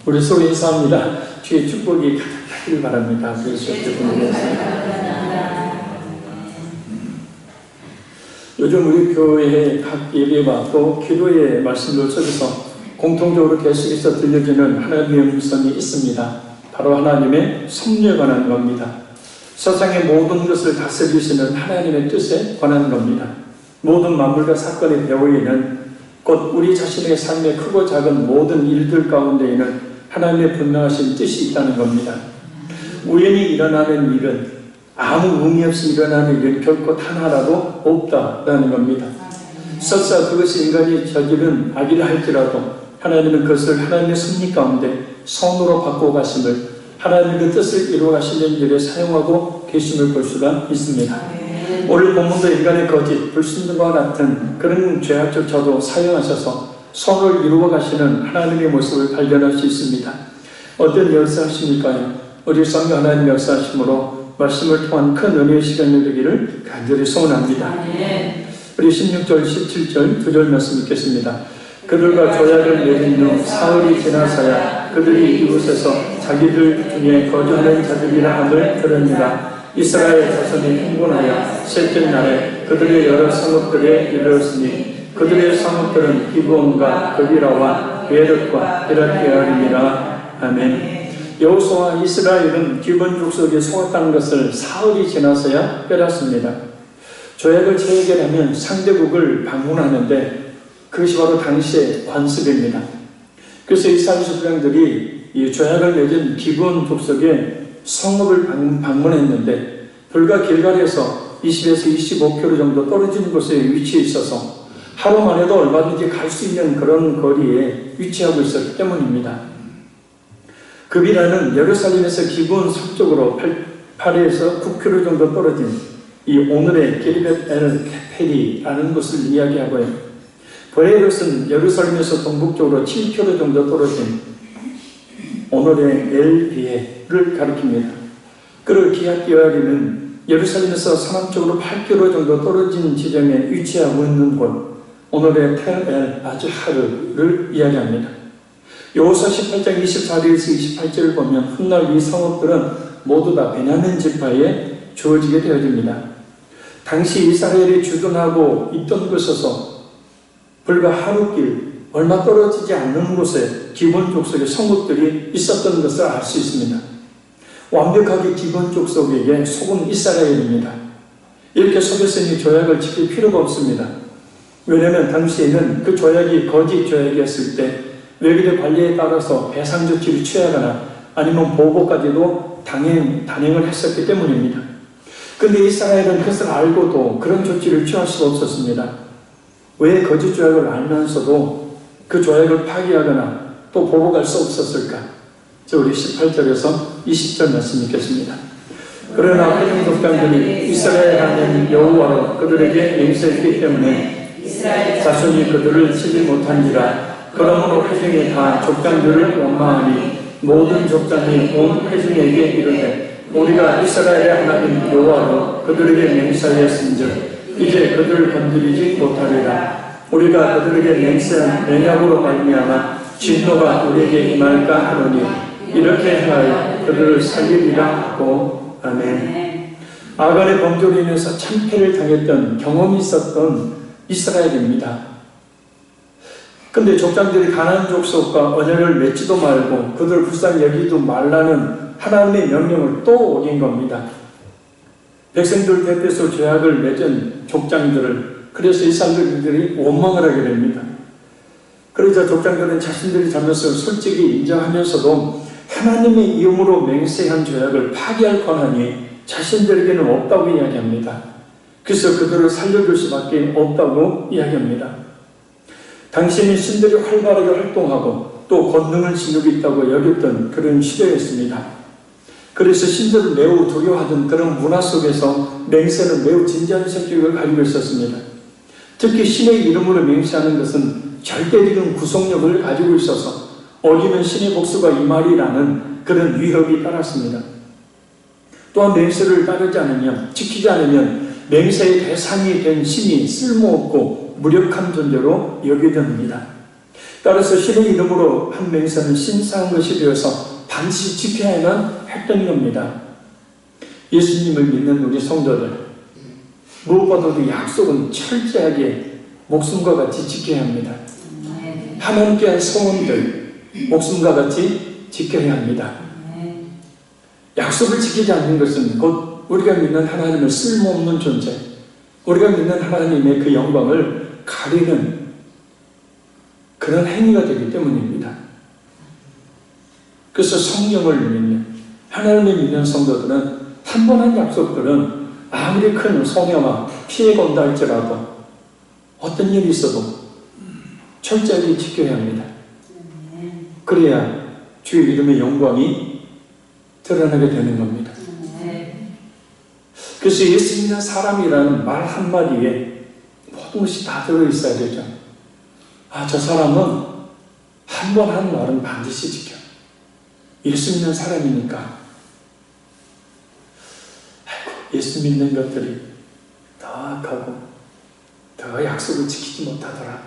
우리 서로 인사합니다. 주의 축복이 가득하길 바랍니다. 요즘 우리 교회의 각 예배와 또 기도의 말씀들 속에서 공통적으로 계속해서 들려지는 하나님의 음성이 있습니다. 바로 하나님의 섭리에 관한 겁니다. 세상의 모든 것을 다스리시는 하나님의 뜻에 관한 겁니다. 모든 만물과 사건의 배후에는 곧 우리 자신의 삶의 크고 작은 모든 일들 가운데에는 하나님의 분명하신 뜻이 있다는 겁니다. 우연히 일어나는 일은, 아무 의미 없이 일어나는 일은 결코 단 하나도 없다라는 겁니다. 설사 그것이 인간이 저지른 악이라 할지라도 하나님은 그것을 하나님의 섭리 가운데 선으로 바꿔가심을, 하나님의 뜻을 이루어가시는 일에 사용하고 계심을 볼 수가 있습니다. 오늘 본문도 인간의 거짓, 불순종과 같은 그런 죄악조차도 사용하셔서 선을 이루어 가시는 하나님의 모습을 발견할 수 있습니다. 어떤 역사하십니까요? 우리 성령 하나님 역사하심으로 말씀을 통한 큰 은혜의 시간이 되기를 간절히 소원합니다. 우리 16절, 17절, 2절 말씀 읽겠습니다. 그들과 조약을 맺은 후 사흘이 지나서야 그들이 이곳에서 자기들 중에 거주하는 자들이라 함을 들으니라. 이스라엘 자손이 흥분하여 셋째 날에 그들의 여러 성읍들에 이르렀으니 그들의 성읍들은 기브온과 그비라와 베릇과 베렛게알이니라. 아멘. 여호수아와 이스라엘은 기브온 족속에 속았다는 것을 사흘이 지나서야 깨닫습니다. 조약을 체결하면 상대국을 방문하는데 그것이 바로 당시의 관습입니다. 그래서 이스라엘 백성들이 이 조약을 맺은 기브온 족속에 성읍을 방문했는데 불과 길갈에서 20에서 25km 정도 떨어진 곳에 위치해 있어서 하루만 해도 얼마든지 갈 수 있는 그런 거리에 위치하고 있었기 때문입니다. 그비라는 예루살렘에서 기브온 서쪽으로 8에서 9km 정도 떨어진 이 오늘의 게리벳 엘 케페리라는 곳을 이야기하고요. 베에롯은 예루살렘에서 동북쪽으로 7km 정도 떨어진 오늘의 엘비에를 가리킵니다. 그리고 기얏기알이는 예루살렘에서 서남쪽으로 8km 정도 떨어진 지점에 위치하고 있는 곳, 오늘의 텔 엘 아즈하르를 이야기합니다. 여호수아 18장 24절에서 28절을 보면 훗날 이 성읍들은 모두 다 베냐민 지파에 주어지게 되어집니다. 당시 이스라엘이 주둔하고 있던 곳에서 불과 하루길, 얼마 떨어지지 않는 곳에 기브온 족속의 성읍들이 있었던 것을 알 수 있습니다. 완벽하게 기브온 족속에게 속은 이스라엘입니다. 이렇게 속였으니 조약을 지킬 필요가 없습니다. 왜냐하면 당시에는 그 조약이 거짓 조약이었을 때 외교의 관리에 따라서 배상 조치를 취하거나 아니면 보복까지도 단행을 했었기 때문입니다. 그런데 이스라엘은 그것을 알고도 그런 조치를 취할 수가 없었습니다. 왜 거짓 조약을 알면서도 그 조약을 파기하거나 또 보복할 수 없었을까? 우리 18절에서 20절 말씀 읽겠습니다. 그러나 회중 족장들이 이스라엘 하나님 여호와로 그들에게 맹세했기 때문에 자손이 그들을 치지 못한지라. 그러므로 회중이 다 족장들을 원망하니 모든 족장이 온 회중에게 이르되 우리가 이스라엘의 하나님 여호와로 그들에게 맹세하였은즉 이제 그들을 건드리지 못하리라. 우리가 그들에게 맹세한 맹약으로 말미암아 진노가 우리에게 임할까 하노니 이렇게 하여 그들을 살리리라 하고. 아멘. 아간의 범죄로 인해서 참패를 당했던 경험이 있었던 이스라엘입니다. 근데 족장들이 가나안 족속과 언약을 맺지도 말고 그들을 불쌍히 여기도 말라는 하나님의 명령을 또 어긴 겁니다. 백성들 대표해서 조약을 맺은 족장들을, 그래서 이 사람들이 원망을 하게 됩니다. 그러자 족장들은 자신들이 잘못을 솔직히 인정하면서도 하나님의 이름으로 맹세한 조약을 파기할 권한이 자신들에게는 없다고 이야기합니다. 그래서 그들을 살려줄 수밖에 없다고 이야기합니다. 당신이 신들이 활발하게 활동하고 또 권능을 지니고 있다고 여겼던 그런 시대였습니다. 그래서 신들을 매우 두려워하던 그런 문화 속에서 맹세는 매우 진지한 성격을 가지고 있었습니다. 특히 신의 이름으로 맹세하는 것은 절대적인 구속력을 가지고 있어서 어기면 신의 복수가 임하리라는 그런 위협이 따랐습니다. 또한 맹세를 따르지 않으면, 지키지 않으면 맹세의 대상이 된 신이 쓸모없고 무력한 존재로 여겨집니다. 따라서 신의 이름으로 한 맹세는 신성한 것이 되어서 반드시 지켜야만 했던 겁니다. 예수님을 믿는 우리 성도들, 무엇보다도 약속은 철저하게 목숨과 같이 지켜야 합니다. 하나님께 한 소원들 목숨과 같이 지켜야 합니다. 약속을 지키지 않는 것은 곧 우리가 믿는 하나님을 쓸모없는 존재, 우리가 믿는 하나님의 그 영광을 가리는 그런 행위가 되기 때문입니다. 그래서 성령을 믿는, 하나님을 믿는 성도들은 한 번 한 약속들은 아무리 큰 손해와 피해가 온다 할지라도 어떤 일이 있어도 철저하게 지켜야 합니다. 그래야 주의 이름의 영광이 드러나게 되는 겁니다. 그래서 예수 믿는 사람이라는 말 한마디에 모든 것이 다 들어있어야 되죠. 아, 저 사람은 한 번 한 말은 반드시 지켜. 예수 믿는 사람이니까. 아이고, 예수 믿는 것들이 더 악하고 더 약속을 지키지 못하더라.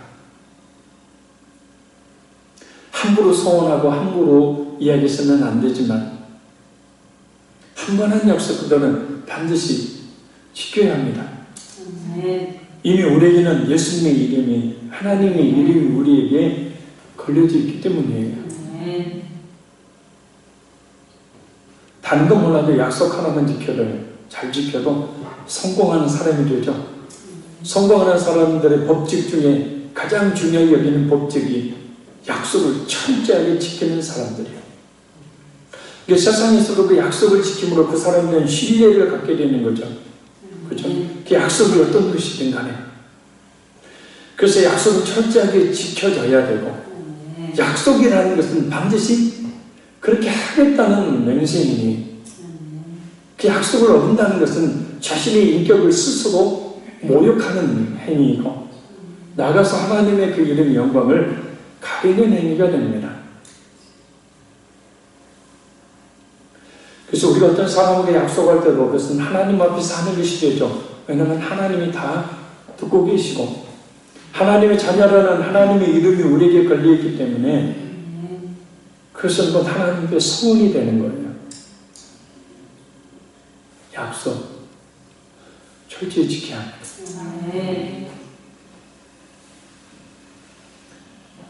함부로 소원하고 함부로 이야기해서는 안 되지만 한 번 한 약속들은 반드시 지켜야 합니다. 이미 우리에게는 예수님의 이름이, 하나님의 이름이 우리에게 걸려져 있기 때문이에요. 다른 건 몰라도 약속 하나만 지켜도, 잘 지켜도 성공하는 사람이 되죠. 성공하는 사람들의 법칙 중에 가장 중요하게 여기는 법칙이 약속을 철저하게 지키는 사람들이에요. 세상에서도 그 약속을 지킴으로 그 사람들은 신뢰를 갖게 되는 거죠. 그렇죠? 그 약속이 어떤 것이든 간에. 그래서 약속은 철저하게 지켜져야 되고, 약속이라는 것은 반드시 그렇게 하겠다는 맹세이니, 그 약속을 어긴다는 것은 자신의 인격을 스스로 모욕하는 행위이고, 나가서 하나님의 그 이름의 영광을 가리는 행위가 됩니다. 그래서 우리가 어떤 사람에게 약속할 때도 그것은 하나님 앞에서 하는 것이 되죠. 왜냐하면 하나님이 다 듣고 계시고 하나님의 자녀라는 하나님의 이름이 우리에게 걸려있기 때문에 그것은 곧 하나님의 소원이 되는 거예요. 약속 철저히 지켜야 합니다.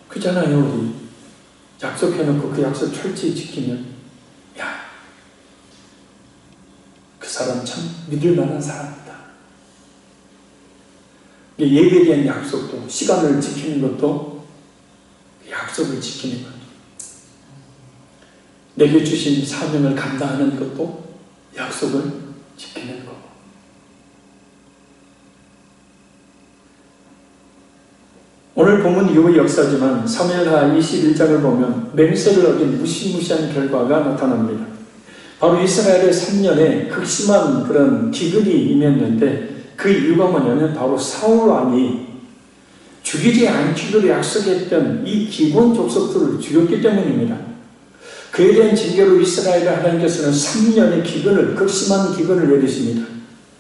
그잖아요. 우리 약속해놓고 그 약속 철저히 지키면 그 사람 참 믿을 만한 사람이다. 예배에 대한 약속도, 시간을 지키는 것도 약속을 지키는 거죠. 내게 주신 사명을 감당하는 것도 약속을 지키는 거고. 오늘 본문 이후의 역사지만 사무엘하 21장을 보면 맹세를 어긴 무시무시한 결과가 나타납니다. 바로 이스라엘의 3년에 극심한 그런 기근이 임했는데 그 이유가 뭐냐면 바로 사울 왕이 죽이지 않기로 약속했던 이 기본 족속들을 죽였기 때문입니다. 그에 대한 징계로 이스라엘의 하나님께서는 3년의 기근을, 극심한 기근을 내리십니다.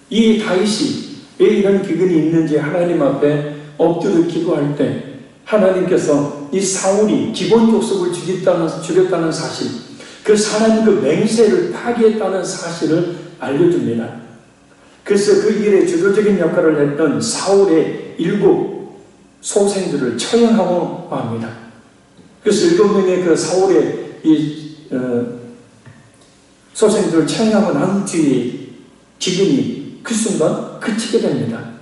이 다윗이 왜 이런 기근이 있는지 하나님 앞에 엎드려 기도할 때 하나님께서 이 사울이 기본 족속을 죽였다는 사실, 그 하나님 그 맹세를 파기했다는 사실을 알려줍니다. 그래서 그 일에 주도적인 역할을 했던 사울의 7 소생들을 처형하고 합니다. 그래서 7명의 그 사울의 소생들을 처형하고 난 뒤에 기근이 그 순간 그치게 됩니다.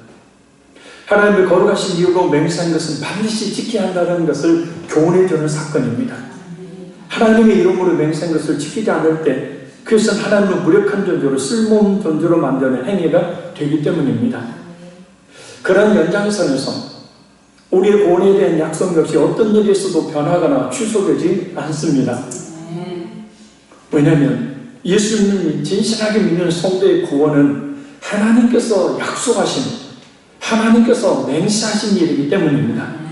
하나님의 거룩하신 이유고 맹세한 것은 반드시 지켜야 한다는 것을 교훈해주는 사건입니다. 하나님의 이름으로 맹세한 것을 지키지 않을 때 그것은 하나님을 무력한 존재로 쓸모없는 존재로 만드는 행위가 되기 때문입니다. 그런 연장선에서 우리의 구원에 대한 약속 역시 어떤 일이 있어도 변하거나 취소되지 않습니다. 왜냐하면 예수님이 진실하게 믿는 성도의 구원은 하나님께서 약속하신, 하나님께서 맹세하신 일이기 때문입니다.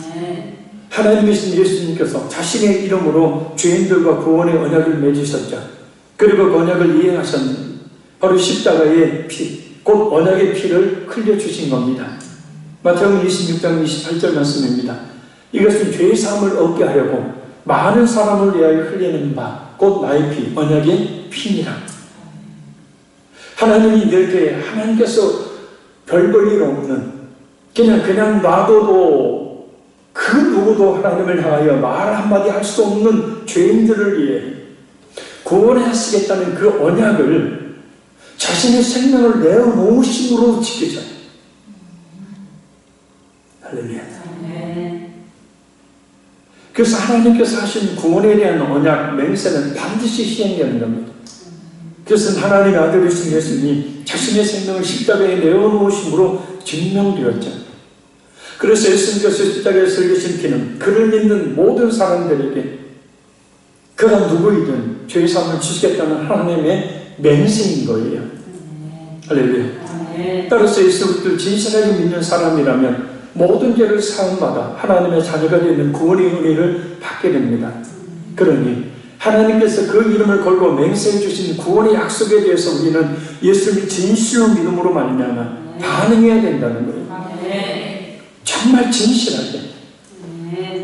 하나님이신 예수님께서 자신의 이름으로 죄인들과 구원의 언약을 맺으셨죠. 그리고 그 언약을 이행하셨는 바로 십자가의 피, 곧 언약의 피를 흘려주신 겁니다. 마태복음 26장 28절 말씀입니다. 이것은 죄의 사함을 얻게 하려고 많은 사람을 위하여 흘리는 바, 곧 나의 피, 언약의 피니라. 하나님이 이렇게 하나님께서 별 볼 일 없는, 그냥 놔둬도 그 누구도 하나님을 향하여 말 한마디 할 수 없는 죄인들을 위해 구원하시겠다는 그 언약을 자신의 생명을 내어놓으심으로 지키죠. 할렐루야. 그래서 하나님께서 하신 구원에 대한 언약, 맹세는 반드시 시행되는 겁니다. 그것은 하나님의 아들이신 예수님이 자신의 생명을 십자가에 내어놓으심으로 증명되었죠. 그래서 예수님께서 십자가에 설계신 피는 그를 믿는 모든 사람들에게 그가 누구이든 죄의 사함을 주시겠다는 하나님의 맹세인 거예요. 할렐루야. 따라서 예수를 진실하게 믿는 사람이라면 모든 죄를 사함받아 하나님의 자녀가 되는 구원의 은혜를 받게 됩니다. 그러니 하나님께서 그 이름을 걸고 맹세해 주신 구원의 약속에 대해서 우리는 예수님이 진실로 믿음으로 말미암아 반응해야 된다는 거예요. 정말 진실하게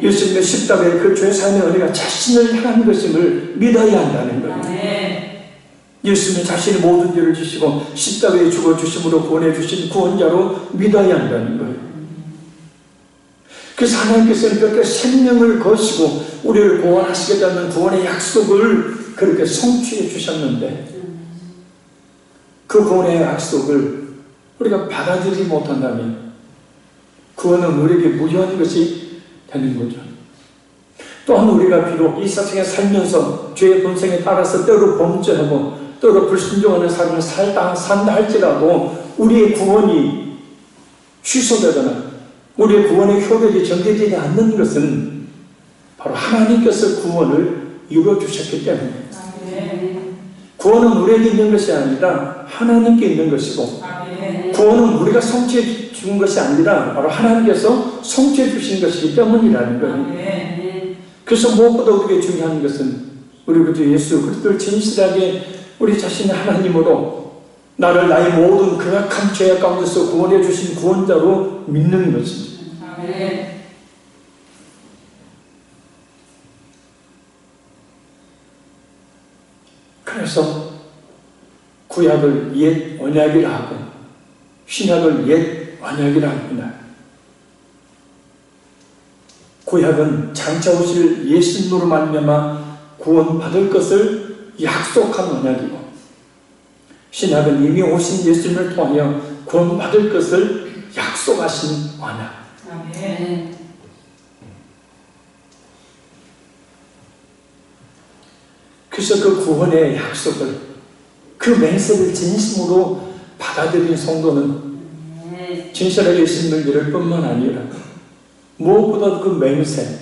예수님의 십자가의 그 죄사함의 은혜가 자신을 향한 것임을 믿어야 한다는 거예요. 예수님이 자신의 모든 죄를 지시고 십자가에 죽어주심으로 구원해 주신 구원자로 믿어야 한다는 거예요. 그래서 하나님께서는 그렇게 생명을 거시고 우리를 구원하시겠다는 구원의 약속을 그렇게 성취해 주셨는데 그 구원의 약속을 우리가 받아들이지 못한다면 구원은 우리에게 무효한 것이 되는 거죠. 또한 우리가 비록 이 세상에 살면서 죄의 본성에 따라서 때로 범죄하고 때로 불순종하는 삶을 산다 할지라도 우리의 구원이 취소되거나 우리의 구원의 효력이 전개되지 않는 것은 바로 하나님께서 구원을 이루어주셨기 때문에 구원은 우리에게 있는 것이 아니라 하나님께 있는 것이고 구원은 우리가 성취해 준 것이 아니라 바로 하나님께서 성취해 주신 것이기 때문이라는 거예요. 그래서 무엇보다 우리에게 중요한 것은 우리 그 예수 그리스도를 진실하게 우리 자신의 하나님으로 나를 나의 모든 극악한 죄악 가운데서 구원해 주신 구원자로 믿는 것입니다. 그래서 구약을 옛 언약이라 하고 신약을 옛 언약이라 합니다. 구약은 장차 오실 예수님으로 말미암아 구원받을 것을 약속한 언약이고 신약은 이미 오신 예수님을 통하여 구원받을 것을 약속하신 언약. 아멘. 그래서 그 구원의 약속을 그 맹세를 진심으로 받아들인 성도는 진실하게 예수님을 믿을 뿐만 아니라 무엇보다 그 맹세,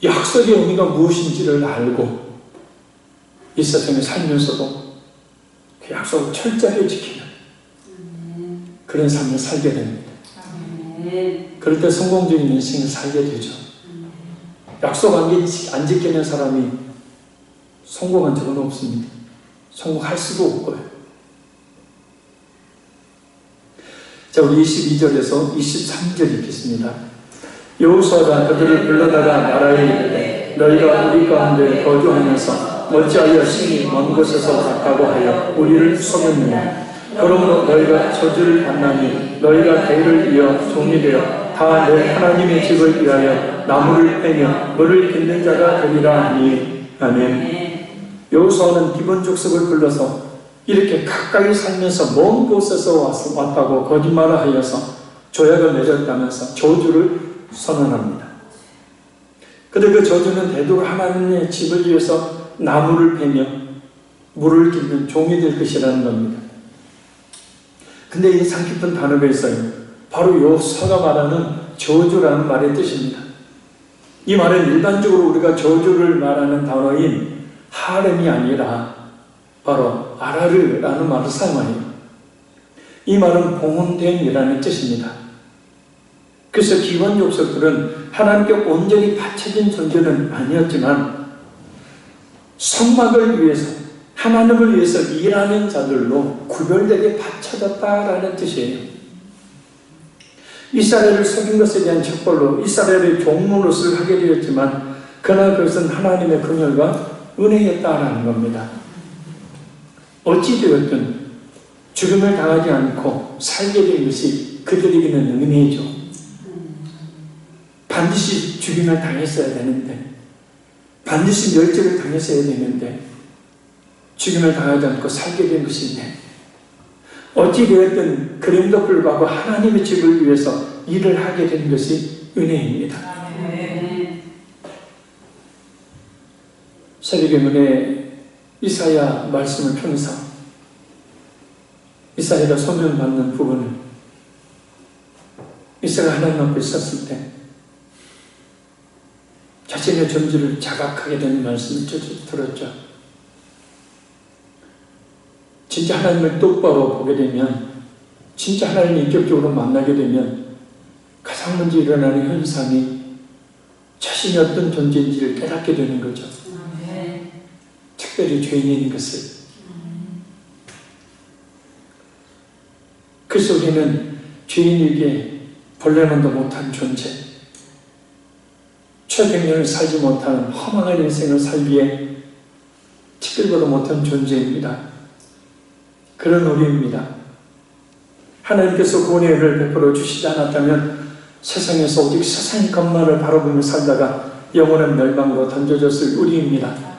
약속의 의미가 무엇인지를 알고 이 세상에 살면서도 그 약속을 철저히 지키는 그런 삶을 살게 됩니다. 그럴 때 성공적인 인생을 살게 되죠. 약속 안 지키는 사람이 성공한 적은 없습니다. 성공할 수도 없고요. 자, 우리 22절에서 23절 읽겠습니다. 여호수아가 그들을 불러다가 말하여 이르되 너희가 우리 가운데 거주하면서 어찌하여 심히 먼 곳에서 갔다고 하여 우리를 속였느냐. 그러므로 너희가 저주를 받나니 너희가 대를 이어 종이 되어 다 내 하나님의 집을 위하여 나무를 패며 물을 빚는 자가 되리라 하니. 아멘. 여호수아는 기본 족속을 불러서 이렇게 가까이 살면서 먼 곳에서 왔다고 거짓말을 하여서 조약을 맺었다면서 저주를 선언합니다. 그런데 그 저주는 대도로 하나님의 집을 위해서 나무를 패며 물을 깃는 종이 될 것이라는 겁니다. 근데 인상 깊은 단어가 있어요. 바로 여호수아가 말하는 저주라는 말의 뜻입니다. 이 말은 일반적으로 우리가 저주를 말하는 단어인 하렘이 아니라 바로 아라르라는 말을 사용해요. 이 말은 봉헌됨이라는 뜻입니다. 그래서 기원 족속들은 하나님께 온전히 바쳐진 존재는 아니었지만 성막을 위해서 하나님을 위해서 일하는 자들로 구별되게 바쳐졌다라는 뜻이에요. 이스라엘을 속인 것에 대한 척벌로 이스라엘의 종노릇을 하게 되었지만 그러나 그것은 하나님의 긍휼과 은혜였다라는 겁니다. 어찌되었든 죽음을 당하지 않고 살게 된 것이 그들에게는 은혜죠. 반드시 죽임을 당했어야 되는데, 반드시 멸절을 당했어야 되는데 죽임을 당하지 않고 살게 된 것인데, 어찌되었든 그럼에도 불구하고 하나님의 집을 위해서 일을 하게 된 것이 은혜입니다. 새벽에 이사야 말씀을 펴면서 이사야가 소명받는 부분을, 이사야가 하나님 앞에 있었을 때 자신의 존재를 자각하게 되는 말씀을 들었죠. 진짜 하나님을 똑바로 보게 되면, 진짜 하나님을 인격적으로 만나게 되면 가장 먼저 일어나는 현상이 자신이 어떤 존재인지를 깨닫게 되는 거죠. 특별히 죄인인 것을. 그래서 우리는 죄인에게 본래만도 못한 존재, 최백년을 살지 못하는 허망한 인생을 살기에 특별보다 못한 존재입니다. 그런 우리입니다. 하나님께서 구원의 은혜를 베풀어 주시지 않았다면 세상에서 오직 세상의 것만을 바라보며 살다가 영원한 멸망으로 던져졌을 우리입니다.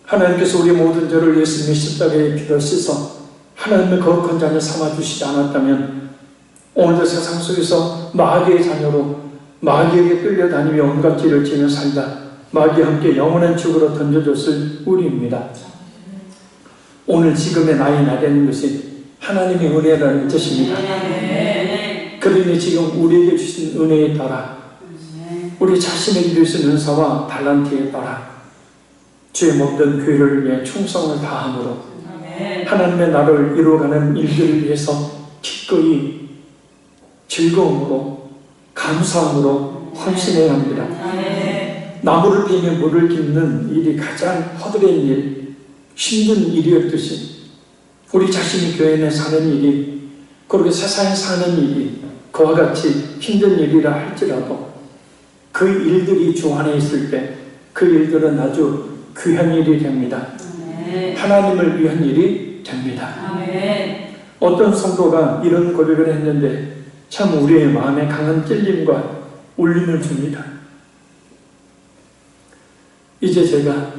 하나님께서 우리 모든 죄를 예수님의 십자가에 피로 씻어 하나님의 거룩한 자녀 삼아주시지 않았다면 오늘도 세상 속에서 마귀의 자녀로 마귀에게 끌려다니며 온갖 죄를 지며 살다 마귀와 함께 영원한 죽으로 던져졌을 우리입니다. 오늘 지금의 나이 나되는 것이 하나님의 은혜라는 뜻입니다. 그러니 지금 우리에게 주신 은혜에 따라, 우리 자신에게 주신 은사와 달란트에 따라 주의 몸된 교회를 위해 충성을 다함으로 하나님의 나를 이루어가는 일들을 위해서 기꺼이 즐거움으로 감사함으로 헌신해야 합니다. 나무를 베며 물을 깃는 일이 가장 허드렛 일, 힘든 일이었듯이 우리 자신이 교회 내 사는 일이, 그리고 세상에 사는 일이 그와 같이 힘든 일이라 할지라도 그 일들이 주 안에 있을 때 그 일들은 아주 귀한 일이 됩니다. 하나님을 위한 일이 됩니다. 어떤 성도가 이런 고백을 했는데 참 우리의 마음에 강한 찔림과 울림을 줍니다. 이제 제가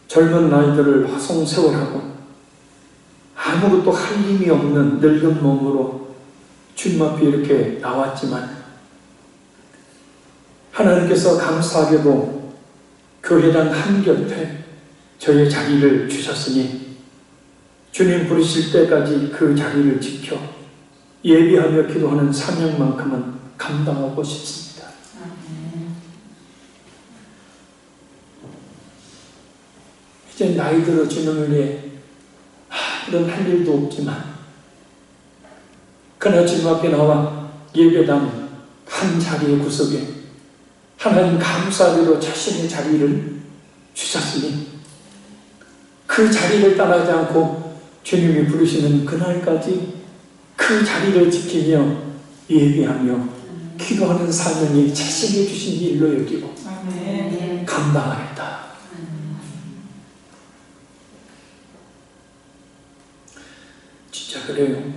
젊은 나이들을 화송세월하고 아무것도 할 힘이 없는 늙은 몸으로 주님 앞에 이렇게 나왔지만 하나님께서 감사하게도 교회당 한곁에 저의 자리를 주셨으니 주님 부르실 때까지 그 자리를 지켜 예비하며 기도하는 사명만큼은 감당하고 싶습니다. 이제 나이 들어 주님을 위해 이런 할 일도 없지만 그러나 주님 앞에 나와 예배당 한 자리의 구석에 하나님 감사하게도 자신의 자리를 주셨으니 그 자리를 떠나지 않고 주님이 부르시는 그날까지 그 자리를 지키며 예비하며 기도하는 사명이 자신이 주신 일로 여기고 감당하겠다. 진짜 그래요.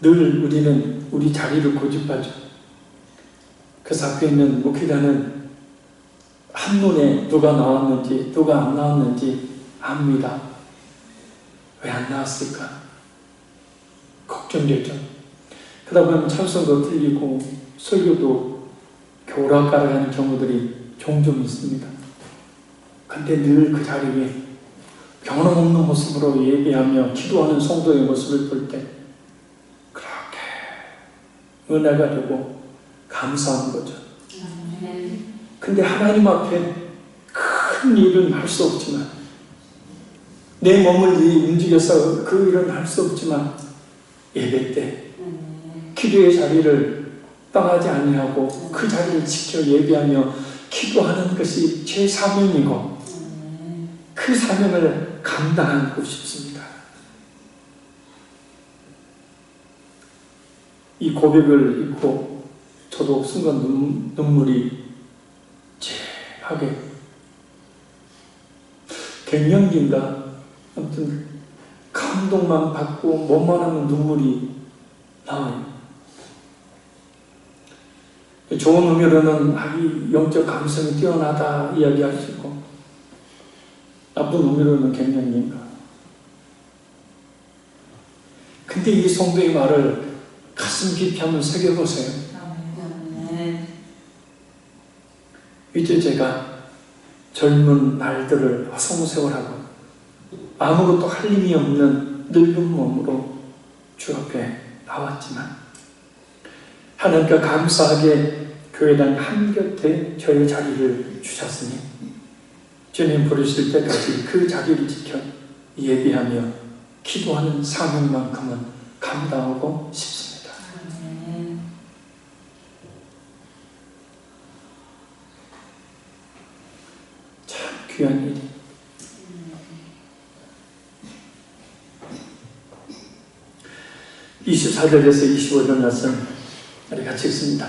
늘 우리는 우리 자리를 고집하죠. 그 앞에 있는 목회자는 한눈에 누가 나왔는지 누가 안 나왔는지 압니다. 왜 안 나왔을까? 걱정되죠. 그러다 보면 찬송도 틀리고 설교도 오락가락하는 경우들이 종종 있습니다. 근데 늘 그 자리에 변함없는 모습으로 예배하며 기도하는 성도의 모습을 볼 때 그렇게 은혜가 되고 감사한 거죠. 근데 하나님 앞에 큰 일은 할 수 없지만, 내 몸을 움직여서 그 일은 할 수 없지만 예배 때 기도의 자리를 떠나지 아니하고 그 자리를 지켜 예배하며 기도하는 것이 제 사명이고 그 사명을 감당하고 싶습니다. 이 고백을 읽고 저도 순간 눈물이 째하게 갱년기인가 아무튼 감동만 받고 뭐만 하면 눈물이 나와요. 좋은 의미로는 이 영적 감성이 뛰어나다 이야기할 수 있고 나쁜 의미로는 갱년기인가. 근데 이 성도의 말을 가슴 깊이 한번 새겨보세요. 이제 제가 젊은 날들을 허송세월하고 아무것도 할 힘이 없는 늙은 몸으로 주 앞에 나왔지만 하나님께 감사하게 교회당 한곁에 저의 자리를 주셨으니 주님 부르실 때까지 그 자리를 지켜 예비하며 기도하는 사명만큼은 감당하고 싶습니다. 참 귀한 일이. 이 24절에서 25절 말씀 우리 같이 읽습니다.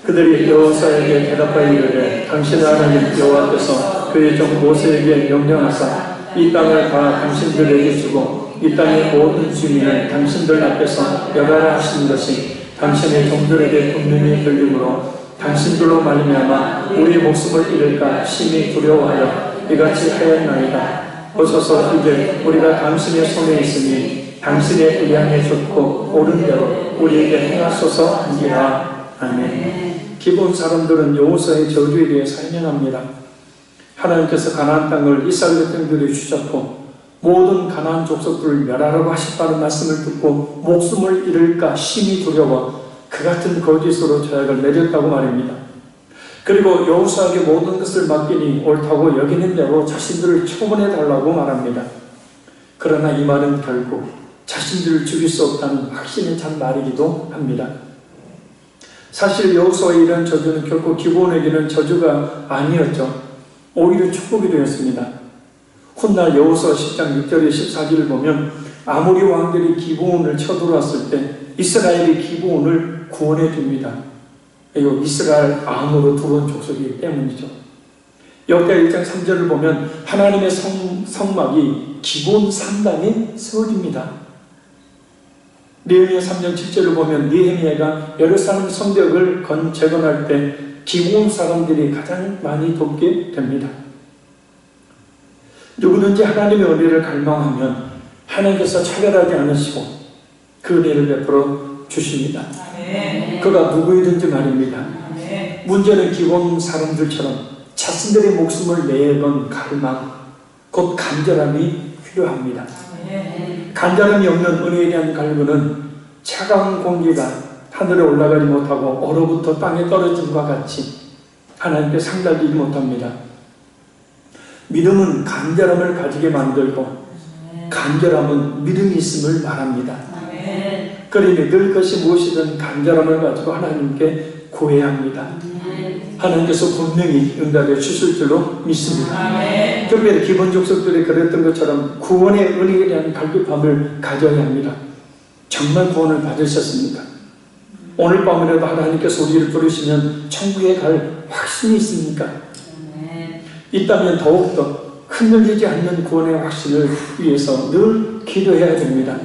그들이 여호수아에게 대답하여 이르되 당신의 하나님 여호와께서 그의 종 모세에게 명령하사 이 땅을 다 당신들에게 주고 이 땅의 모든 주민을 당신들 앞에서 멸하라 하신 것이 당신의 종들에게 분명히 들리므로 당신들로 말미암아 우리의 목숨을 잃을까 심히 두려워하여 이같이 하였나이다. 보소서 이제 우리가 당신의 손에 있으니 당신의 의향에 좋고 옳은 대로 우리에게 행하소서 하니라. 아멘. 기본 사람들은 여호수아의 저주에 대해 설명합니다. 하나님께서 가나안 땅을 이스라엘 백성들에게 주셨고 모든 가나안 족속들을 멸하라고 하셨다는 말씀을 듣고 목숨을 잃을까 심히 두려워 그 같은 거짓으로 저약을 내렸다고 말입니다. 그리고 여호수아에게 모든 것을 맡기니 옳다고 여기는 대로 자신들을 처분해달라고 말합니다. 그러나 이 말은 결국 자신들을 죽일 수 없다는 확신에 찬 말이기도 합니다. 사실 여호수아의 이런 저주는 결코 기브온에게는 저주가 아니었죠. 오히려 축복이 되었습니다. 훗날 여호수아 10장 6절에 14절을 보면 아모리 왕들이 기브온을 쳐들어왔을 때 이스라엘이 기브온을 구원해 줍니다. 이거 이스라엘 암으로 들어온 족속이기 때문이죠. 역대 1장 3절을 보면 하나님의 성막이 기브온 산당에 세워집니다. 느헤미야 3장 7절을 보면 느헤미야가 예루살렘 성벽을 재건할 때 기브온 사람들이 가장 많이 돕게 됩니다. 누구든지 하나님의 은혜를 갈망하면 하나님께서 차별하지 않으시고 그 은혜를 베풀어 주십니다. 그가 누구이든지 말입니다. 문제는 기본 사람들처럼 자신들의 목숨을 내건 갈망, 곧 간절함이 필요합니다. 간절함이 없는 은혜에 대한 갈구는 차가운 공기가 하늘에 올라가지 못하고 얼어붙어 땅에 떨어짐과 같이 하나님께 상달리지 못합니다. 믿음은 간절함을 가지게 만들고 간절함은 믿음이 있음을 말합니다. 그러니 늘 것이 무엇이든 간절함을 가지고 하나님께 구해야 합니다. 하나님께서 분명히 응답해 주실 줄로 믿습니다. 특별히 기본 족속들이 그랬던 것처럼 구원의 은혜에 대한 갈급함을 가져야 합니다. 정말 구원을 받으셨습니까? 오늘 밤이라도 하나님께서 우리를 부르시면 천국에 갈 확신이 있습니까? 있다면 더욱더 흔들리지 않는 구원의 확신을 위해서 늘 기도해야 됩니다.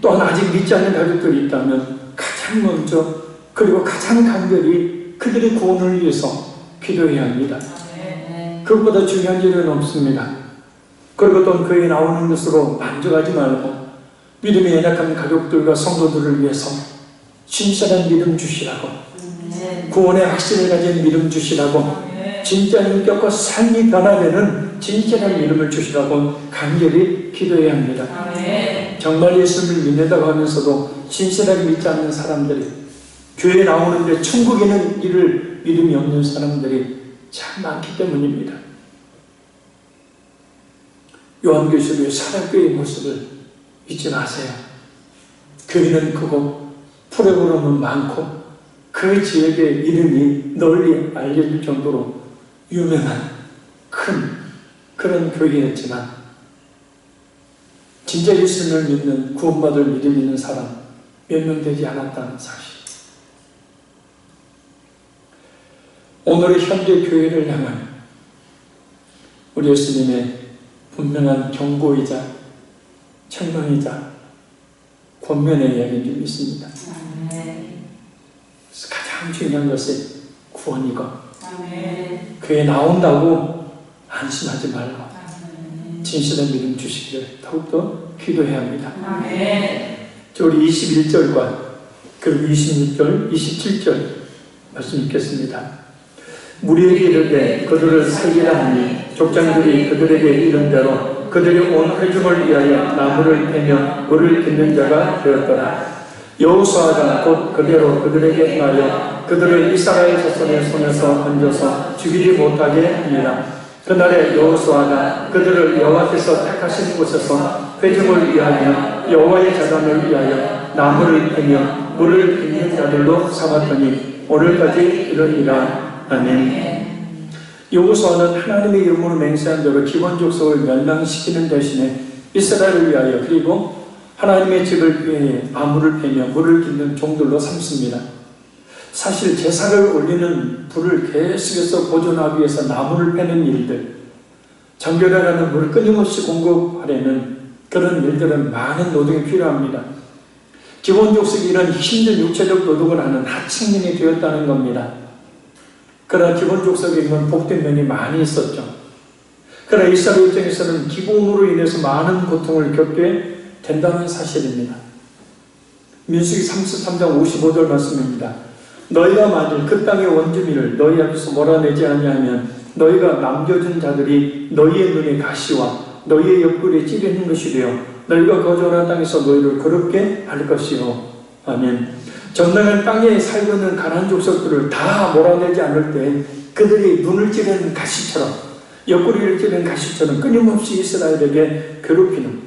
또한 아직 믿지 않는 가족들이 있다면 가장 먼저 그리고 가장 간절히 그들의 구원을 위해서 기도해야 합니다. 그것보다 중요한 일은 없습니다. 그리고 또 교회에 나오는 것으로 만족하지 말고 믿음이 연약한 가족들과 성도들을 위해서 진실한 믿음 주시라고, 구원의 확신을 가진 믿음 주시라고, 진짜 인격과 삶이 변화되는 진실한 믿음을 주시라고 간절히 기도해야 합니다. 정말 예수를 믿는다고 하면서도 진실하게 믿지 않는 사람들이, 교회에 나오는데 천국에는 이를 믿음이 없는 사람들이 참 많기 때문입니다. 요한계시록의 사랑교회의 모습을 잊지 마세요. 교회는 크고 프로그램은 많고 그 지역의 이름이 널리 알려질 정도로 유명한 큰 그런 교회였지만 진짜 예수님을 믿는 구원받을 믿음 있는 사람 몇 명 되지 않았다는 사실. 오늘의 현대 교회를 향한 우리 예수님의 분명한 경고이자 책망이자 권면의 이야기인 줄 믿습니다. 그래서 가장 중요한 것은 구원이고 교회 나온다고 안심하지 말고 진실한 믿음 주시기를 더욱더 기도해야 합니다. 우리 21절과 그리고 26절, 27절 말씀 읽겠습니다. 무리에게 이르되 그들을 살리라 하니 족장들이 그들에게 이른 대로 그들이 온 회중을 위하여 나무를 패며 물을 빚는 자가 되었더라. 여호수아가 곧 그대로 그들에게 행하여 그들을 이스라엘 자손의 손에서 건져서 죽이지 못하게 하니라. 그날에 여호수아가 그들을 여호와께서 택하신 곳에서 회중을 위하여 여호와의 제단을 위하여 나무를 패며 물을 빚는 자들로 삼았더니 오늘까지 이르니라. 아멘. 여호수아는 하나님의 이름으로 맹세한 대로 기본 족속을 멸망시키는 대신에 이스라엘을 위하여 그리고 하나님의 집을 위해 나무를 패며 물을 빚는 종들로 삼습니다. 사실 제사를 올리는 불을 계속해서 보존하기 위해서 나무를 패는 일들, 정결하는 물을 끊임없이 공급하려는 그런 일들은 많은 노동이 필요합니다. 기본 족속이 이런 힘든 육체적 노동을 하는 하층민이 되었다는 겁니다. 그러나 기본 족속에 있는 복된 면이 많이 있었죠. 그러나 이스라엘 입장에서는 기본으로 인해서 많은 고통을 겪게 된다는 사실입니다. 민수기 33장 55절 말씀입니다. 너희가 만일 그 땅의 원주민을 너희 앞에서 몰아내지 아니하면 너희가 남겨준 자들이 너희의 눈에 가시와 너희의 옆구리에 찌르는 것이 되어 너희가 거주하는 땅에서 너희를 괴롭게 할 것이요. 아멘. 전능한 땅에 살고 있는 가난한 족속들을 다 몰아내지 않을 때 그들이 눈을 찌르는 가시처럼 옆구리를 찌르는 가시처럼 끊임없이 이스라엘에게 괴롭히는,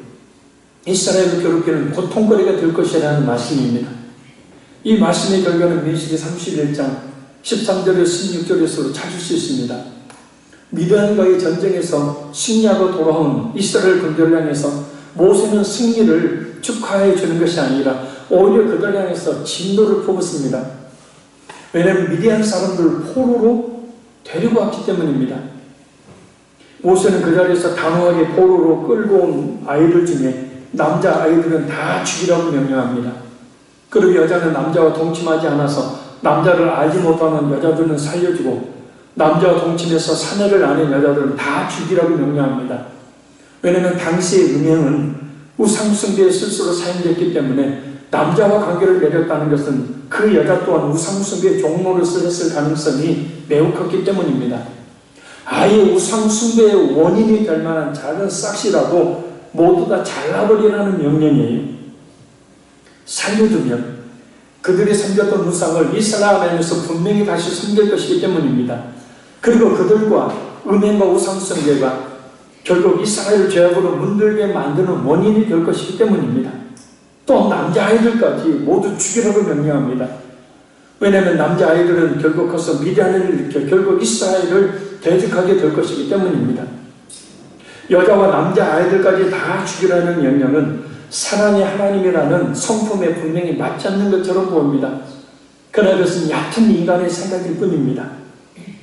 이스라엘을 괴롭히는 고통거리가 될 것이라는 말씀입니다. 이 말씀의 결과는 민수기 31장 13절에서 16절에서 찾을 수 있습니다. 미디안과의 전쟁에서 승리하고 돌아온 이스라엘 군대를 향해서 모세는 승리를 축하해 주는 것이 아니라 오히려 그들 향해서 진노를 품었습니다. 왜냐하면 미디안 사람들을 포로로 데리고 왔기 때문입니다. 모세는 그 자리에서 단호하게 포로로 끌고 온 아이들 중에 남자 아이들은 다 죽이라고 명령합니다. 그리고 여자는 남자와 동침하지 않아서 남자를 알지 못하는 여자들은 살려주고 남자와 동침해서 사내를 아는 여자들은 다 죽이라고 명령합니다. 왜냐하면 당시의 음행은 우상숭배의 스스로 사용됐기 때문에 남자와 관계를 맺었다는 것은 그 여자 또한 우상숭배의 종로를 쓰였을 가능성이 매우 컸기 때문입니다. 아예 우상숭배의 원인이 될 만한 작은 싹이라도 모두 다 잘라버리라는 명령이에요. 살려두면 그들이 섬겼던 우상을 이스라엘 안에서 분명히 다시 섬길 것이기 때문입니다. 그리고 그들과 음행과 우상숭배가 결국 이스라엘 죄악으로 문들게 만드는 원인이 될 것이기 때문입니다. 또 남자아이들까지 모두 죽이라고 명령합니다. 왜냐하면 남자아이들은 결국 커서 미디안을 일으켜 결국 이스라엘을 대적하게 될 것이기 때문입니다. 여자와 남자아이들까지 다 죽이라는 명령은 사랑의 하나님이라는 성품에 분명히 맞지 않는 것처럼 보입니다. 그러나 그것은 얕은 인간의 생각일 뿐입니다.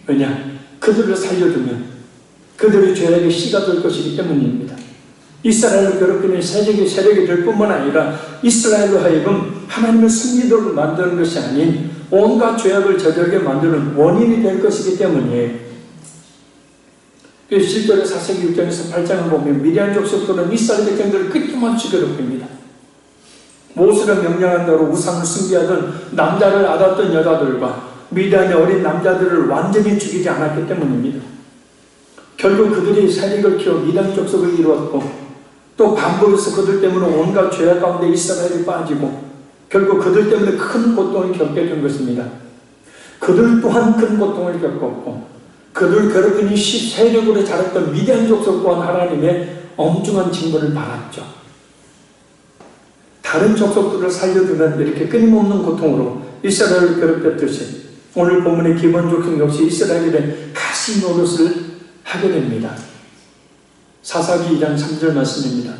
왜냐? 그들을 살려두면 그들의 죄악의 씨가 될 것이기 때문입니다. 이스라엘을 괴롭히는 세력이 될 뿐만 아니라 이스라엘로 하여금 하나님의 승리도록 만드는 것이 아닌 온갖 죄악을 저지르게 만드는 원인이 될 것이기 때문이에요. 그래서 7절에 사사기 6장에서 8장을 보면 미디안 족속들은 이스라엘 백성들을 끊임없이 괴롭힙니다. 모세를 명령한 대로 우상을 숭배하던 남자를 알았던 여자들과 미디안의 어린 남자들을 완전히 죽이지 않았기 때문입니다. 결국 그들이 세력을 키워 미디안 족속을 이루었고 또 반복해서 그들 때문에 온갖 죄악 가운데 이스라엘이 빠지고 결국 그들 때문에 큰 고통을 겪게 된 것입니다. 그들 또한 큰 고통을 겪었고 그들 괴롭히는 세력으로 자랐던 미디안 족속 또한 하나님의 엄중한 징벌을 받았죠. 다른 족속들을 살려두면 이렇게 끊임없는 고통으로 이스라엘을 괴롭혔듯이 오늘 본문의 기본 족속 역시 이스라엘의 가시 노릇을 하게 됩니다. 사사기 2장 3절 말씀입니다.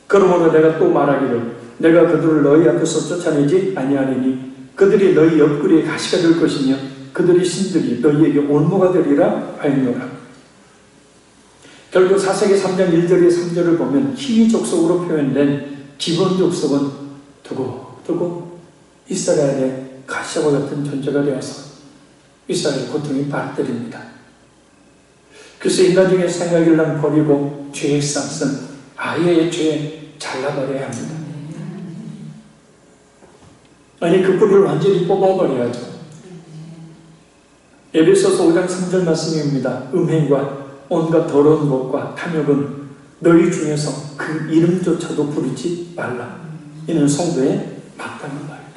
그러므로 내가 또 말하기를 내가 그들을 너희 앞에서 쫓아내지 아니하리니 그들이 너희 옆구리에 가시가 될 것이며 그들의 신들이 너희에게 올무가 되리라 하였노라. 결국 사사기 3장 1절에 3절을 보면 히위 족속으로 표현된 기본 족속은 두고 이스라엘의 가시와 같은 존재가 되어서 이스라엘 고통이 발달입니다. 그래서 인간적인 생각을 버리고 죄의 싹은 아예 죄에 잘라버려야 합니다. 아니 그 뿌리를 완전히 뽑아버려야죠. 에베소서 5장 3절 말씀입니다. 음행과 온갖 더러운 것과 탐욕은 너희 중에서 그 이름조차도 부르지 말라. 이는 성도의 막다른 말이다.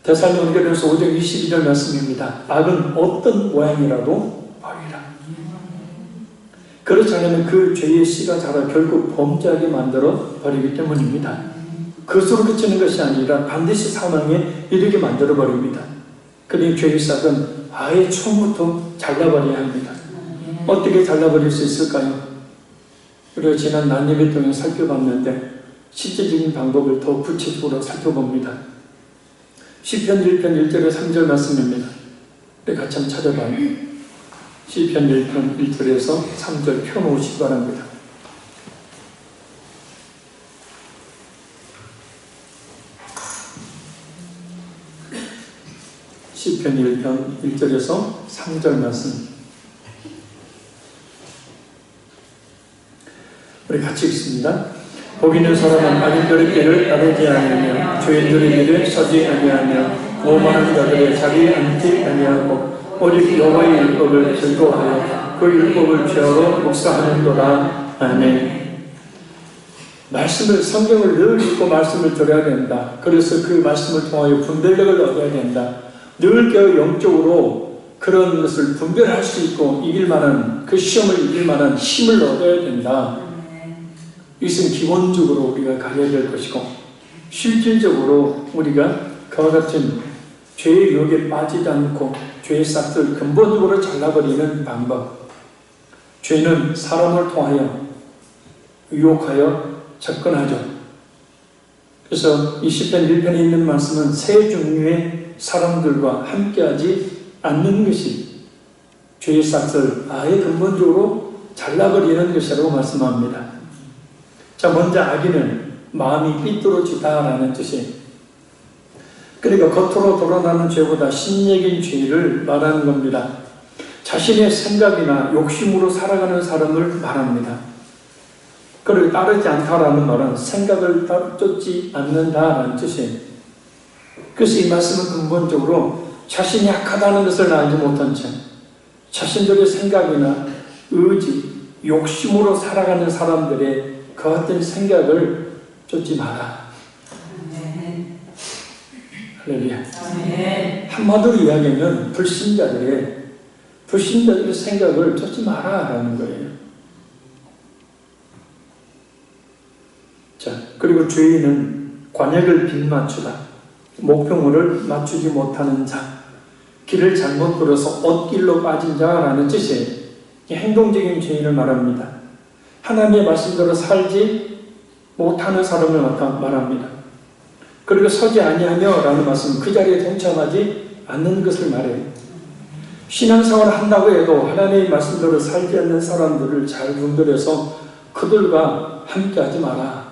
데살로니가전서 5장 22절 말씀입니다. 악은 어떤 모양이라도 버리라. 그렇지 않으면 그 죄의 씨가 자라 결국 범죄하게 만들어 버리기 때문입니다. 그것으로 그치는 것이 아니라 반드시 사망에 이르게 만들어 버립니다. 그러니 죄의 싹은 아예 처음부터 잘라버려야 합니다. 어떻게 잘라버릴 수 있을까요? 그리고 지난 난예배 통해 살펴봤는데 실제적인 방법을 더 구체적으로 살펴봅니다. 시편 1편 1절에 3절 말씀입니다. 우리 같이 한번 찾아봐요. 시편 1편 1절에서 3절 펴놓으시기 바랍니다. 시편 1편 1절에서 3절 말씀 우리 같이 읽습니다. 복 있는 사람은 악인들의 길을 따르지 아니하며 죄인들의 길에 서지 아니하며 오만한 자들의 자리에 앉지 아니하고 오직 여호와의 율법을 즐거워하여 그 율법을 죄어로 묵상하는도다. 아멘. 말씀을 성경을 늘 읽고 말씀을 들어야 된다. 그래서 그 말씀을 통하여 분별력을 얻어야 된다. 늘 영적으로 그런 것을 분별할 수 있고 이길 만한 그 시험을 이길 만한 힘을 얻어야 된다. 이것은 기본적으로 우리가 가져야 될 것이고 실질적으로 우리가 그와 같은 죄의 유혹에 빠지지 않고 죄의 싹을 근본적으로 잘라버리는 방법. 죄는 사람을 통하여 유혹하여 접근하죠. 그래서 이 시편 1편에 있는 말씀은 세 종류의 사람들과 함께하지 않는 것이 죄의 싹을 아예 근본적으로 잘라버리는 것이라고 말씀합니다. 자, 먼저 악인은 마음이 삐뚤어지다라는 뜻이에요. 그러니까 겉으로 드러나는 죄보다 심리적인 죄를 말하는 겁니다. 자신의 생각이나 욕심으로 살아가는 사람을 말합니다. 그를 따르지 않다라는 말은 생각을 쫓지 않는다라는 뜻이에요. 그래서 이 말씀은 근본적으로 자신이 약하다는 것을 알지 못한 채 자신들의 생각이나 의지, 욕심으로 살아가는 사람들의 그 같은 생각을 쫓지 마라. 할렐루야. 한마디로 이야기하면 불신자들의 생각을 쫓지 마라라는 거예요. 자, 그리고 죄인은 관역을 빗맞추다. 목표물을 맞추지 못하는 자, 길을 잘못 걸어서 엇길로 빠진 자라는 뜻이에요. 행동적인 죄인을 말합니다. 하나님의 말씀대로 살지 못하는 사람을 말합니다. 그리고 서지 아니하며 라는 말씀은 그 자리에 동참하지 않는 것을 말해요. 신앙생활을 한다고 해도 하나님의 말씀대로 살지 않는 사람들을 잘 분별해서 그들과 함께하지 마라.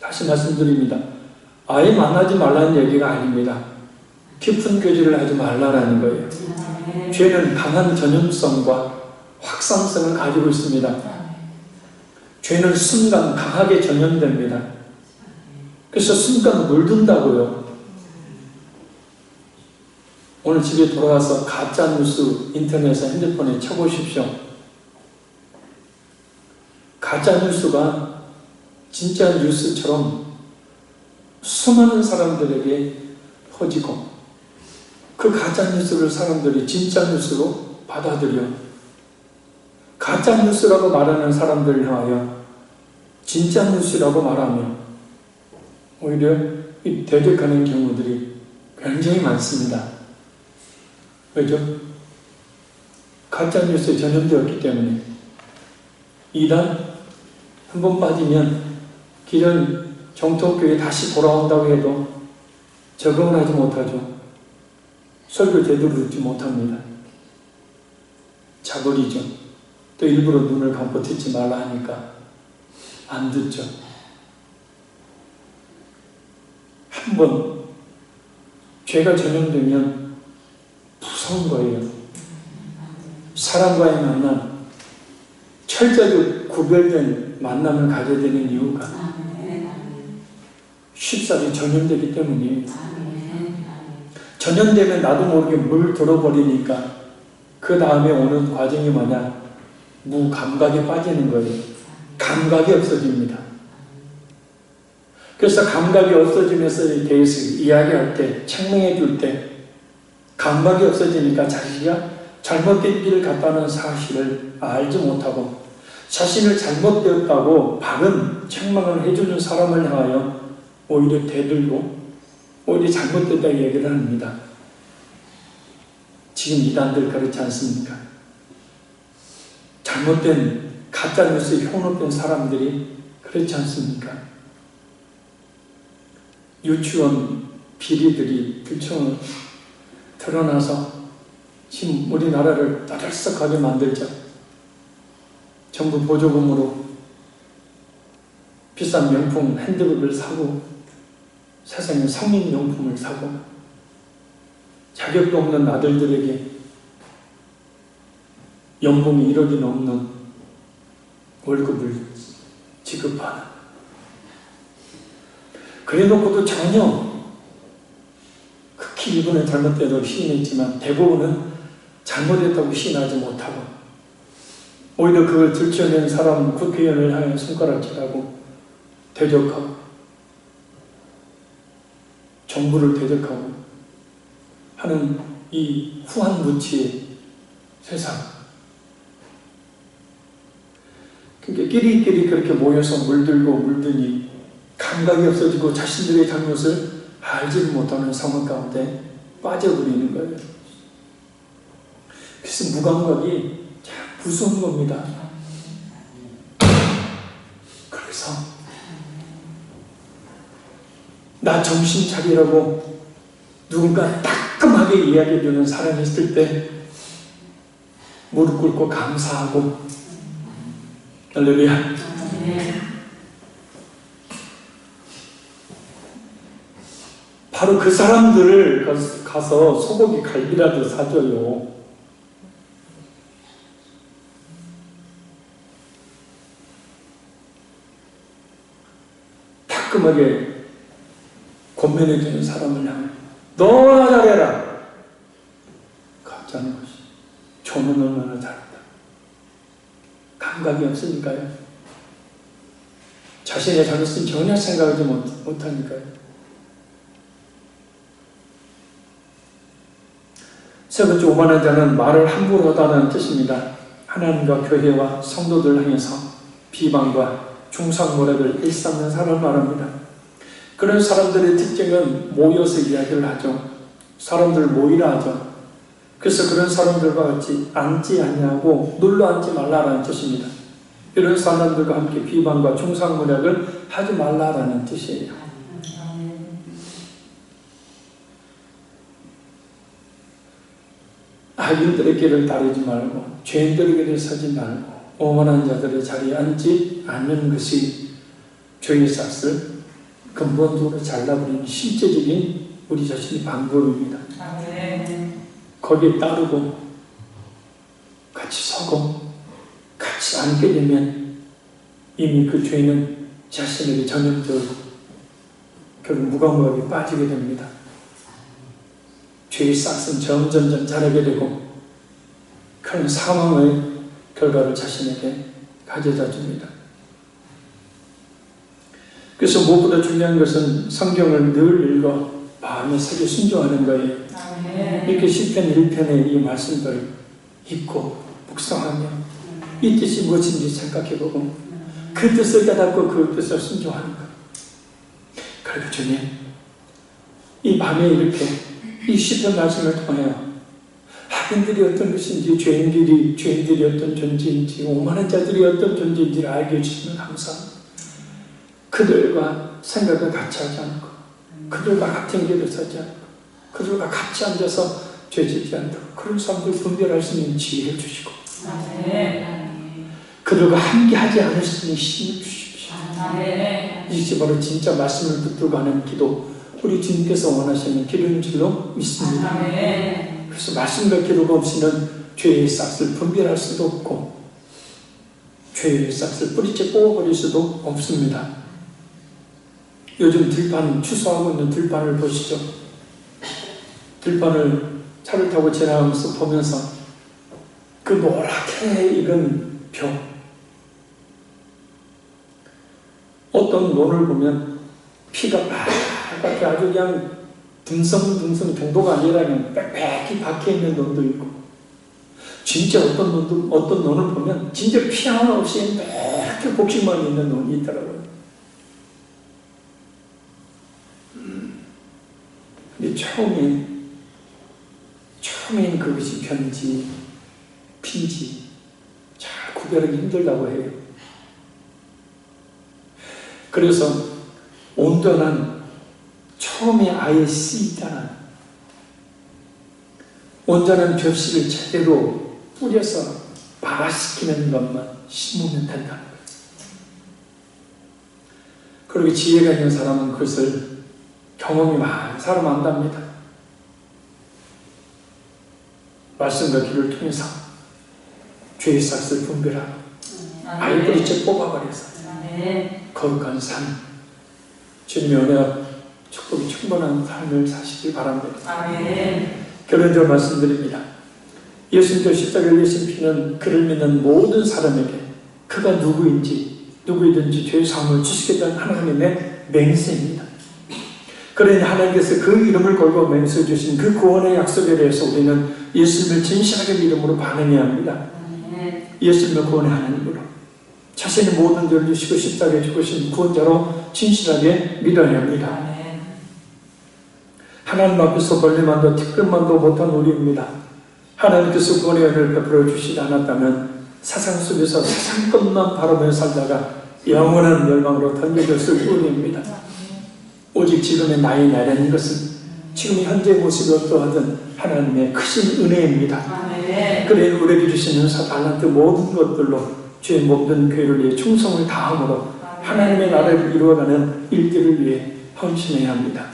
다시 말씀드립니다. 아예 만나지 말라는 얘기가 아닙니다. 깊은 교제를 하지 말라라는 거예요. 죄는 강한 전염성과 확산성을 가지고 있습니다. 죄는 순간 강하게 전염됩니다. 그래서 순간 물든다고요. 오늘 집에 돌아가서 가짜뉴스 인터넷에 핸드폰에 쳐보십시오. 가짜뉴스가 진짜 뉴스처럼 수많은 사람들에게 퍼지고 그 가짜뉴스를 사람들이 진짜 뉴스로 받아들여 가짜뉴스라고 말하는 사람들을 향하여 진짜 뉴스라고 말하며 오히려 대적하는 경우들이 굉장히 많습니다. 왜죠? 가짜뉴스에 전염되었기 때문에 이단 한 번 빠지면 기존 정통교회 다시 돌아온다고 해도 적응을 하지 못하죠. 설교 제대로 듣지 못합니다. 자버리죠. 또 일부러 눈을 감고 듣지 말라 하니까 안 듣죠. 한번 죄가 전염되면 무서운 거예요. 사람과의 만남, 철저하게 구별된 만남을 가져야 되는 이유가 쉽사리 전염되기 때문이에요. 전염되면 나도 모르게 물 들어버리니까 그 다음에 오는 과정이 뭐냐? 무감각에 빠지는 거예요. 감각이 없어집니다. 그래서 감각이 없어지면서 대해서 이야기할 때, 책망해 줄 때 감각이 없어지니까 자기가 잘못된 길을 갔다는 사실을 알지 못하고 자신을 잘못되었다고 바른 책망을 해주는 사람을 향하여 오히려 대들고 오히려 잘못됐다 얘기를 합니다. 지금 이단들 그렇지 않습니까? 잘못된 가짜뉴스에 현혹된 사람들이 그렇지 않습니까? 유치원 비리들이 들춰 드러나서 지금 우리나라를 떠들썩하게 만들죠. 정부 보조금으로 비싼 명품 핸드백을 사고 세상에 성인용품을 사고 자격도 없는 아들들에게 연봉이 1억이 넘는 월급을 지급하는, 그래놓고도 전혀 극히 일부는 잘못되도록 시인했지만 대부분은 잘못했다고 시인하지 못하고 오히려 그걸 들춰낸 사람 국회의원을 향해 손가락질하고 대적하고 정부를 대적하고 하는 이 후한무치의 세상. 그러니까 끼리끼리 그렇게 모여서 물들고 물드니 감각이 없어지고 자신들의 잘못을 알지를 못하는 상황 가운데 빠져버리는 거예요. 그래서 무감각이 참 무서운 겁니다. 그래서 나 정신 차리라고 누군가 따끔하게 이야기해주는 사람이 있을 때 무릎 꿇고 감사하고, 할렐루야. 바로 그 사람들을 가서 소고기 갈비라도 사줘요. 따끔하게 권면해주는 사람을 향해 너나 잘해라. 가짜는 것이 저는 얼마나 잘한다. 감각이 없으니까요. 자신의 잘못은 전혀 생각하지 못하니까요. 세 번째, 오만한 자는 말을 함부로 하다는 뜻입니다. 하나님과 교회와 성도들 향해서 비방과 중상모략을 일삼는 사람을 말합니다. 그런 사람들의 특징은 모여서 이야기를 하죠. 사람들 모이라 하죠. 그래서 그런 사람들과 같이 앉지 아니하고 눌러 앉지 말라라는 뜻입니다. 이런 사람들과 함께 비방과 중상모략을 하지 말라라는 뜻이에요. 악인들의 길을 따르지 말고 죄인들의 길을 서지 말고 오만한 자들의 자리에 앉지 않는 것이 죄의 싹을 근본적으로 잘라버리는 실제적인 우리 자신의 방법입니다. 거기에 따르고 같이 서고 같이 앉게 되면 이미 그 죄는 자신에게 전염되고 결국 무감각에 빠지게 됩니다. 죄의 싹은 점점 자라게 되고 큰 사망의 결과를 자신에게 가져다 줍니다. 그래서 무엇보다 중요한 것은 성경을 늘 읽어 마음에 새겨 순종하는 거예요. 이렇게 시편 1편의 이 말씀들을 읽고 묵상하며 이 뜻이 무엇인지 생각해보고 그 뜻을 깨닫고 그 뜻을 순종하는 것. 그리고 주님, 이 밤에 이렇게 이 시편 말씀을 통하여 악인들이 어떤 것인지, 죄인들이 어떤 존재인지, 오만한 자들이 어떤 존재인지를 알게 해주시면 감사합니다. 그 그들과 생각을 같이 하지 않고, 그들과 같은 길을 서지 않고, 그들과 같이 앉아서 죄짓지 않도록 그런 사람들 분별할 수 있는 지혜를 주시고, 그들과 함께 하지 않을 수 있는 힘을 주십시오. 이것이 바로 진짜 말씀을 붙들고 하는 기도, 우리 주님께서 원하시는 기도인 줄로 믿습니다. 그래서 말씀과 기도가 없이는 죄의 싹을 분별할 수도 없고 죄의 싹을 뿌리째 뽑아버릴 수도 없습니다. 요즘 들판, 추수하고 있는 들판을 보시죠. 들판을 차를 타고 지나가면서 보면서 그 노랗게 익은 벼, 어떤 논을 보면 피가 빨갛게 아주 그냥 듬성듬성 정도가 아니라 그냥 빽빽히 박혀있는 논도 있고, 진짜 어떤 논을 보면 진짜 피 하나 없이 빽빽히 복식만 있는 논이 있더라고요. 근데 처음엔 그것이 편지, 핀지 잘 구별하기 힘들다고 해요. 그래서 온전한 처음에 아예 씨잖아. 온전한 벽씨를 제대로 뿌려서 발화시키는 것만 심으면 된다는 거예요. 그리고 지혜가 있는 사람은 그것을 경험이 많은 사람 안답니다. 말씀과 기도를 통해서 죄의 싹을 분별하고 아예 뿌리째 뽑아버려서 거룩한 삶, 주님의 은혜와 축복이 충만한 삶을 사시길 바랍니다. 결론적으로 말씀드립니다. 예수님께서 십자가에 내신 피는 그를 믿는 모든 사람에게 그가 누구이든지 죄의 사함을 주시겠다는 하나님의 맹세입니다. 그러니 하나님께서 그 이름을 걸고 맹세해 주신 그 구원의 약속에 대해서 우리는 예수님을 진실하게 믿음으로 반응해야 합니다. 예수님을 구원의 하나님으로 자신의 모든 죄를 주시고 십자가에 죽으신 구원자로 진실하게 믿어야 합니다. 하나님 앞에서 권리만도 특별만도 못한 우리입니다. 하나님께서 구원의 은혜를 베풀어 주시지 않았다면 세상 속에서 세상 것만 바라보며 살다가 영원한 멸망으로 던져졌을 뿐입니다. 오직 지금의 나의 나라는 것은 지금 현재 모습이 어떠하든 하나님의 크신 은혜입니다. 그래 우리에게 주시는 달란트 모든 것들로 주의 모든 교회를 위해 충성을 다함으로 하나님의 나라를 이루어가는 일들을 위해 헌신해야 합니다.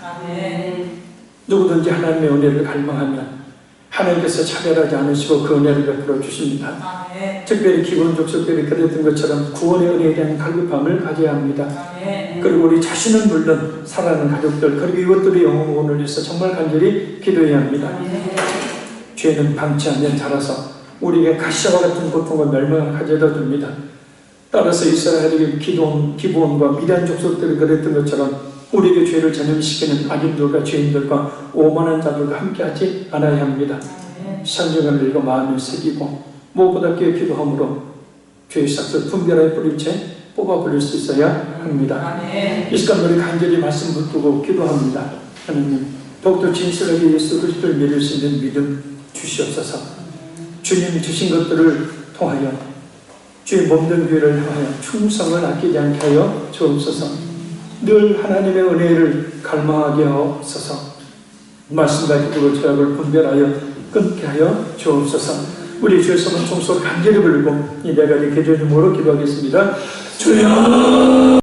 누구든지 하나님의 은혜를 갈망하면 하나님께서 차별하지 않으시고 그 은혜를 베풀어 주십니다. 특별히 기본적 속별이 그랬던 것처럼 구원의 은혜에 대한 갈급함을 가져야 합니다. 그리고 우리 자신은 물론 사랑하는 가족들 그리고 이것들의 영혼을 위해서 정말 간절히 기도해야 합니다. 죄는 방치 않는 자라서 우리에게 가시와 같은 고통과 멸망을 가져다 줍니다. 따라서 이스라엘에게 기브온과 미디안 족속들이 그랬던 것처럼 우리에게 죄를 전염시키는 악인들과 죄인들과 오만한 자들과 함께하지 않아야 합니다. 성경을 읽어 마음을 새기고 무엇보다 깨어 기도함으로 죄의 싹을 분별하여 뿌릴 채 뽑아버릴 수 있어야 합니다. 이 시간 우리 간절히 말씀 붙들고 기도합니다. 하나님 더욱더 진실하게 예수 그리스도를 믿을 수 있는 믿음 주시옵소서. 주님이 주신 것들을 통하여 주의 몸된 교회를 향하여 충성을 아끼지 않게 하여 주옵소서. 늘 하나님의 은혜를 갈망하게 하옵소서. 말씀과 기도로 죄악을 분별하여 끊게 하여 주옵소서. 우리 주의 성은 총소를 간절히 부르고 이 네 가지 개전 이름으로 기도하겠습니다. 주여